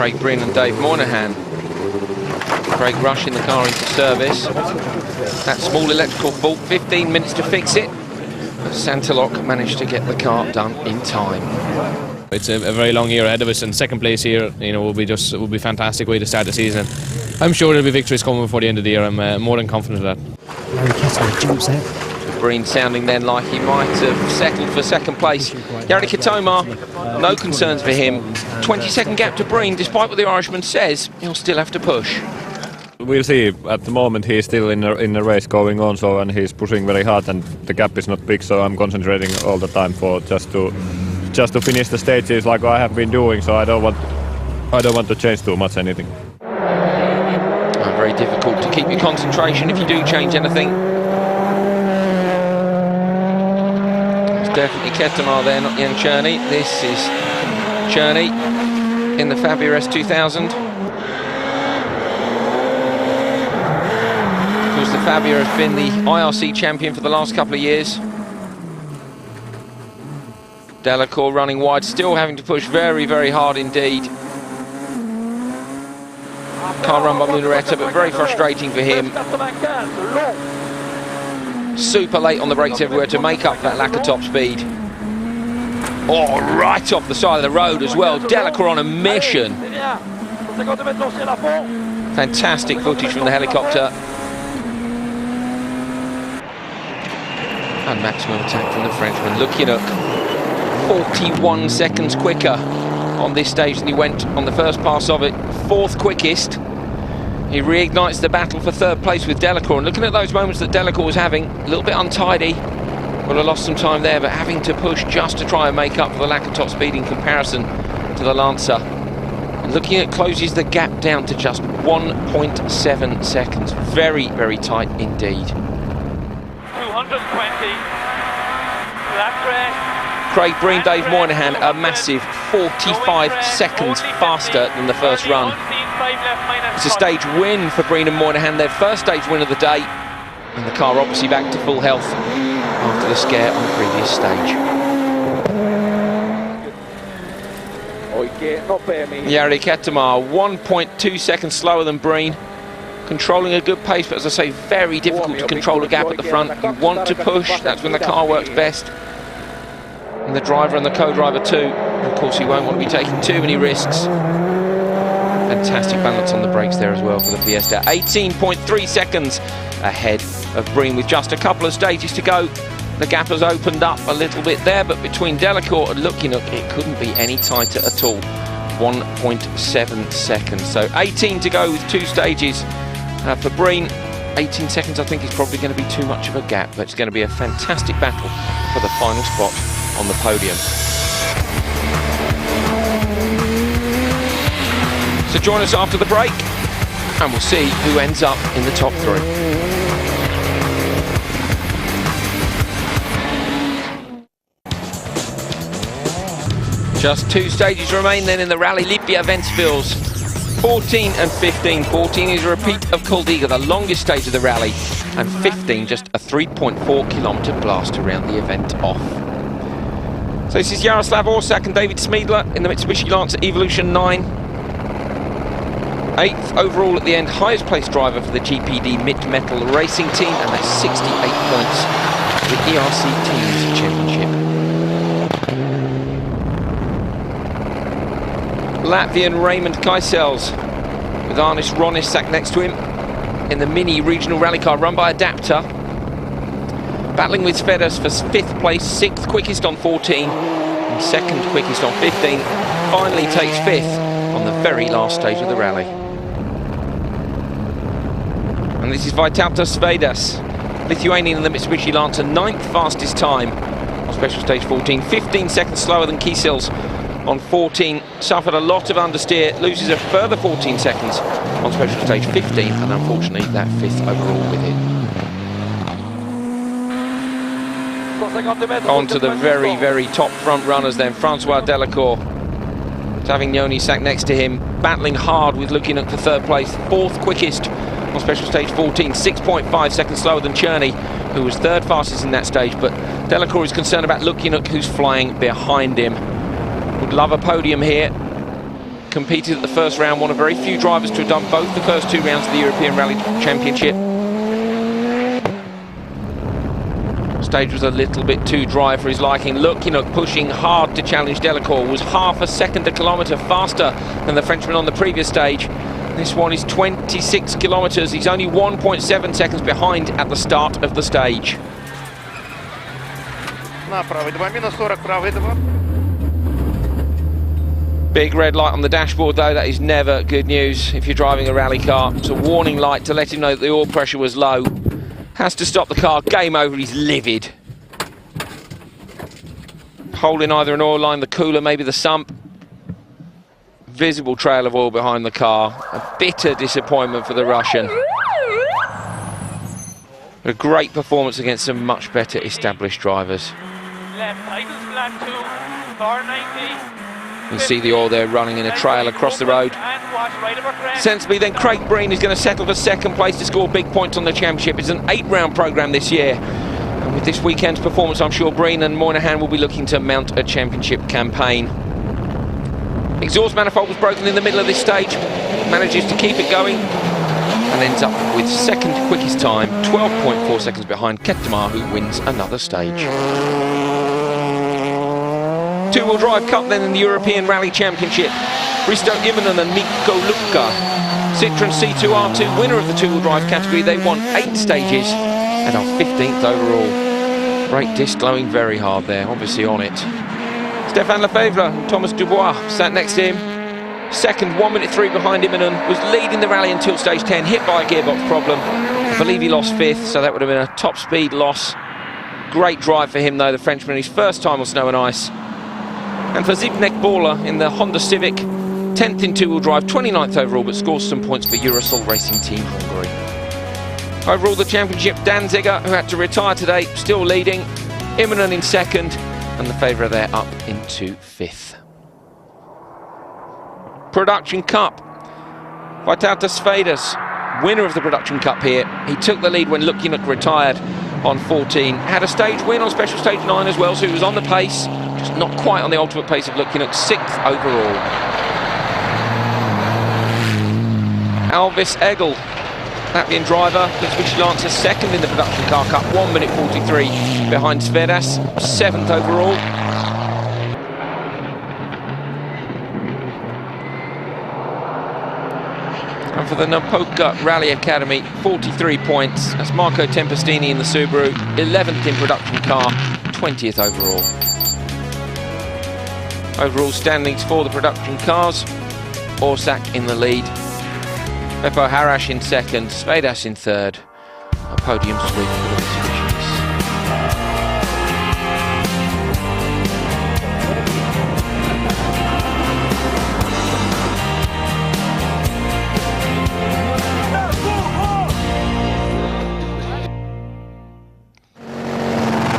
Craig Breen and Dave Moynihan. Craig rushing the car into service. That small electrical fault, 15 minutes to fix it. But Santilok managed to get the car done in time. It's a very long year ahead of us, and second place here, you know, will be a fantastic way to start the season. I'm sure there'll be victories coming before the end of the year. I'm more than confident of that. Breen sounding then like he might have settled for second place. Ketomaa, no concerns for him. 20-second gap to Breen, despite what the Irishman says, he'll still have to push. We'll see. At the moment he's still in the race going on, so, and he's pushing very hard, and the gap is not big, so I'm concentrating all the time for just to finish the stages like I have been doing, so I don't want to change too much anything. Very difficult to keep your concentration if you do change anything. It's definitely Ketomaa there, not young Cherney. This is Cherney in the Fabia S2000. Of course, the Fabia has been the IRC champion for the last couple of years. Delecour running wide, still having to push very, very hard indeed. Car run by Munaretta, but very frustrating for him. Super late on the brakes everywhere to make up that lack of top speed. Oh, right off the side of the road as well. Delecour on a mission. Fantastic footage from the helicopter. And maximum attack from the Frenchman. Looking 41 seconds quicker on this stage than he went on the first pass of it. Fourth quickest. He reignites the battle for third place with Delecour, and looking at those moments that Delecour was having, a little bit untidy, would have lost some time there, but having to push just to try and make up for the lack of top speed in comparison to the Lancer. And looking at closes the gap down to just 1.7 seconds. Very, very tight indeed. 220. Lap rest. Craig Breen, Dave Moynihan, a massive 45 seconds faster than the first run. It's a stage win for Breen and Moynihan, their first stage win of the day. And the car obviously back to full health after the scare on the previous stage. Jari Ketomaa, 1.2 seconds slower than Breen. Controlling a good pace, but as I say, very difficult to control a gap at the front. You want to push, that's when the car works best. And the driver and the co-driver too. Of course, you won't want to be taking too many risks. Fantastic balance on the brakes there as well for the Fiesta. 18.3 seconds ahead of Breen with just a couple of stages to go. The gap has opened up a little bit there, but between Delecour and Lukinuk, it couldn't be any tighter at all. 1.7 seconds. So 18 to go with 2 stages for Breen. 18 seconds I think is probably going to be too much of a gap, but it's going to be a fantastic battle for the final spot on the podium. So join us after the break and we'll see who ends up in the top 3. Just 2 stages remain then in the Rally Lipia Ventspils. 14 and 15. 14 is a repeat of Kuldiga, the longest stage of the rally, and 15 just a 3.4 kilometre blast around the event off. So this is Jaroslav Orsak and David Smeedler in the Mitsubishi Lancer Evolution 9. 8th overall at the end, highest placed driver for the GPD Mid-Metal Racing Team, and that's 68 points for the ERC Teams Championship. Latvian Raymond Kaisels with Arnis Ronis sat next to him in the mini regional rally car run by Adapter. Battling with Svedas for 5th place, 6th quickest on 14, and 2nd quickest on 15. Finally takes 5th on the very last stage of the rally. And this is Vytautas Svedas, Lithuanian in the Mitsubishi Lancer, 9th fastest time on special stage 14, 15 seconds slower than Kiesels on 14, suffered a lot of understeer, loses a further 14 seconds on special stage 15, and unfortunately that 5th overall with it. On to the very, very top front runners then. Francois Delecour. Savignoni sat next to him, battling hard with looking at the 3rd place, 4th quickest on special stage 14, 6.5 seconds slower than Cherney, who was 3rd fastest in that stage, but Delecour is concerned about Lukinuk, who's flying behind him. Would love a podium here. competed at the first round, one of very few drivers to have done both the first 2 rounds of the European Rally Championship. Stage was a little bit too dry for his liking. Lukyanuk pushing hard to challenge Delecour, was half a second a kilometre faster than the Frenchman on the previous stage. This one is 26 kilometres. He's only 1.7 seconds behind at the start of the stage. Big red light on the dashboard though, that is never good news if you're driving a rally car. It's a warning light to let him know that the oil pressure was low. Has to stop the car, game over, he's livid. Hole in either an oil line, the cooler, maybe the sump. Visible trail of oil behind the car. A bitter disappointment for the Russian. A great performance against some much better established drivers. Left idle flat 2, 490. You see the oil there running in a trail across the road. Sensibly then Craig Breen is going to settle for second place to score big points on the championship. It's an 8-round programme this year. And with this weekend's performance, I'm sure Breen and Moynihan will be looking to mount a championship campaign. Exhaust manifold was broken in the middle of this stage. Manages to keep it going and ends up with second quickest time, 12.4 seconds behind Ketomaa, who wins another stage. Two-wheel drive cup then in the European Rally Championship. Risto Immonen and Mikko Lukka. Citroen C2R2 winner of the two-wheel drive category. They won 8 stages and are 15th overall. Brake disc glowing very hard there, obviously on it. Stéphane Lefebvre and Thomas Dubois sat next to him. Second, 1 minute 3 behind Immonen, was leading the rally until stage 10, hit by a gearbox problem. I believe he lost 5th, so that would have been a top speed loss. Great drive for him though, the Frenchman, his first time on snow and ice. And for Zbigniew Bola in the Honda Civic, 10th in two-wheel drive, 29th overall, but scores some points for Eurosol Racing Team Hungary. Overall, the championship, Dan Ziger, who had to retire today, still leading. Immonen in second, and Lefebvre there up into 5th. Production Cup. Vytautas Sveidas, winner of the Production Cup here. He took the lead when Lukyanuk retired on 14. Had a stage win on special stage 9 as well, so he was on the pace. Just not quite on the ultimate pace of Lukyanuk, 6th overall. Alvis Egel, Latvian driver, gives Vigilance a second in the Production Car Cup, 1 minute 43 behind Svedas, 7th overall. And for the Napoca Rally Academy, 43 points. That's Marco Tempestini in the Subaru, 11th in Production Car, 20th overall. Overall standings for the production cars, Orsak in the lead, Beppo Harash in second, Svedas in third, a podium sweep for the Mitsubishis.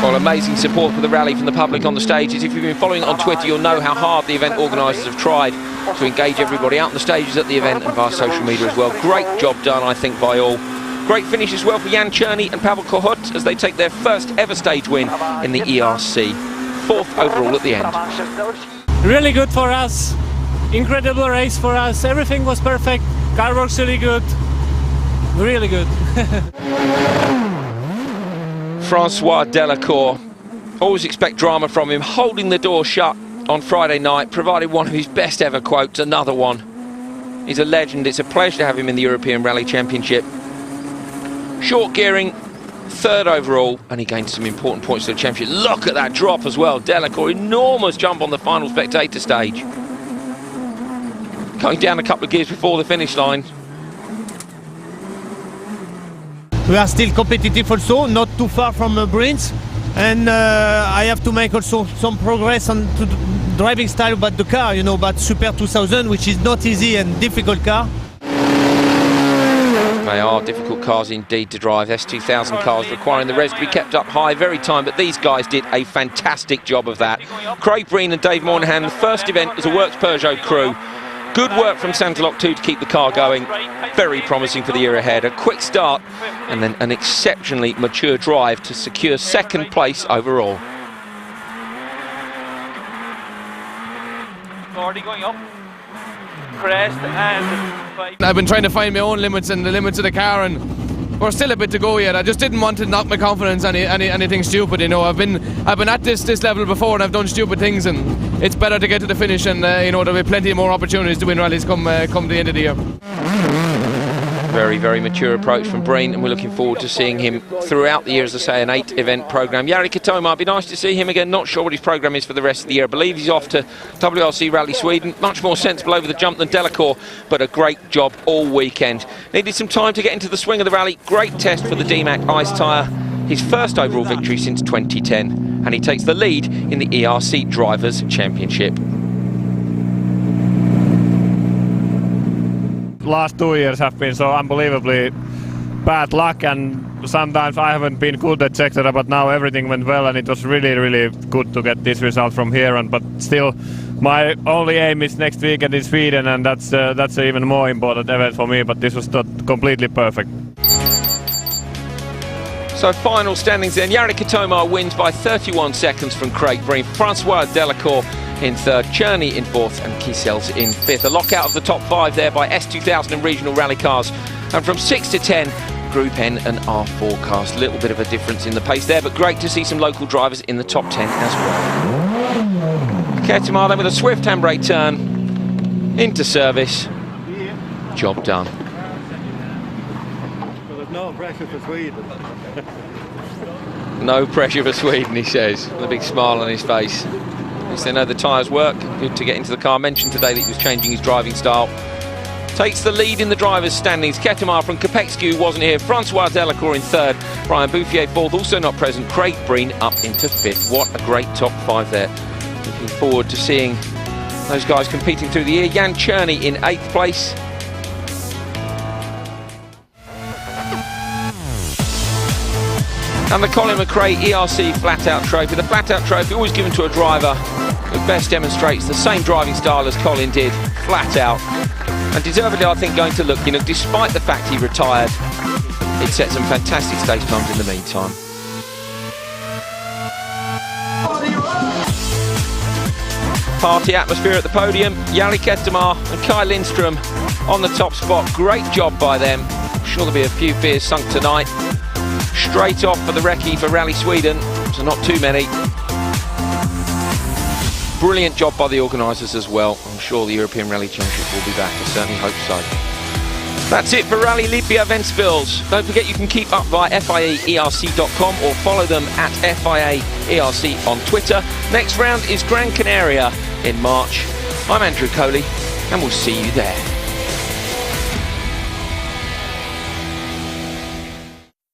Well, amazing support for the rally from the public on the stages. If you've been following it on Twitter, you'll know how hard the event organisers have tried to engage everybody out on the stages at the event and via social media as well. Great job done, I think, by all. Great finish as well for Jan Černý and Pavel Kohut as they take their first ever stage win in the ERC. 4th overall at the end. Really good for us. Incredible race for us. Everything was perfect. Car works really good. Really good. Francois Delecour, always expect drama from him, holding the door shut on Friday night, provided one of his best ever quotes, another one. He's a legend, it's a pleasure to have him in the European Rally Championship. Short gearing, 3rd overall, and he gained some important points to the championship. Look at that drop as well, Delecour, enormous jump on the final spectator stage. Going down a couple of gears before the finish line. We are still competitive also, not too far from Breen's, and I have to make also some progress on the driving style about the car, you know, about Super 2000, which is not easy and difficult car. They are difficult cars indeed to drive. S2000 cars requiring the res to be kept up high very time, but these guys did a fantastic job of that. Craig Breen and Dave Moynihan, the first event as a Works Peugeot crew. Good work from Santalok 2 to keep the car going. Very promising for the year ahead. A quick start and then an exceptionally mature drive to secure 2nd place overall. 40 going up. crest and 5. I've been trying to find my own limits and the limits of the car, and we're still a bit to go yet. I just didn't want to knock my confidence anything stupid, you know. I've been at this level before, and I've done stupid things, and it's better to get to the finish, and you know, there'll be plenty more opportunities to win rallies come the end of the year. Very, very mature approach from Breen, and we're looking forward to seeing him throughout the year, as I say, an 8-event programme. Jari Ketomaa, it'd be nice to see him again. Not sure what his programme is for the rest of the year. I believe he's off to WRC Rally Sweden. Much more sensible over the jump than Delecour, but a great job all weekend. Needed some time to get into the swing of the rally. Great test for the D-Mac ice tyre. His first overall victory since 2010, and he takes the lead in the ERC Drivers' Championship. Last 2 years have been so unbelievably bad luck, and sometimes I haven't been good, etc. But now everything went well, and it was really, really good to get this result from here. But still, my only aim is next weekend in Sweden, and that's an even more important event for me. But this was not completely perfect. So final standings then. Jari Ketomaa wins by 31 seconds from Craig Breen. Francois Delecour in third, Cherney in fourth, and Kiesels in fifth. A lockout of the top 5 there by S2000 and regional rally cars. And from 6 to 10, Group N and R4 cars. A little bit of a difference in the pace there, but great to see some local drivers in the top 10 as well. Ketomaa then with a swift handbrake turn into service. Job done. Well, there's no pressure for Sweden. No pressure for Sweden, he says, with a big smile on his face. At least they know the tyres work. Good to get into the car. Mentioned today that he was changing his driving style. Takes the lead in the drivers' standings. Ketomaa from Capexcu wasn't here. Francois Delecour in third. Brian Bouffier fourth, also not present. Craig Breen up into fifth. What a great top 5 there. Looking forward to seeing those guys competing through the year. Jan Cherney in 8th place. And the Colin McRae ERC Flat-Out Trophy. The Flat-Out Trophy always given to a driver who best demonstrates the same driving style as Colin did, flat out. And deservedly, I think, going to look, you know, despite the fact he retired, it set some fantastic stage times in the meantime. Party atmosphere at the podium. Jari Ketomaa and Kai Lindström on the top spot. Great job by them. I'm sure there'll be a few beers sunk tonight. Straight off for the recce for Rally Sweden, so not too many. Brilliant job by the organisers as well. I'm sure the European Rally Championship will be back. I certainly hope so. That's it for Rally Latvia Ventspils. Don't forget you can keep up via FIAERC.com or follow them at FIAERC on Twitter. Next round is Gran Canaria in March. I'm Andrew Coley, and we'll see you there.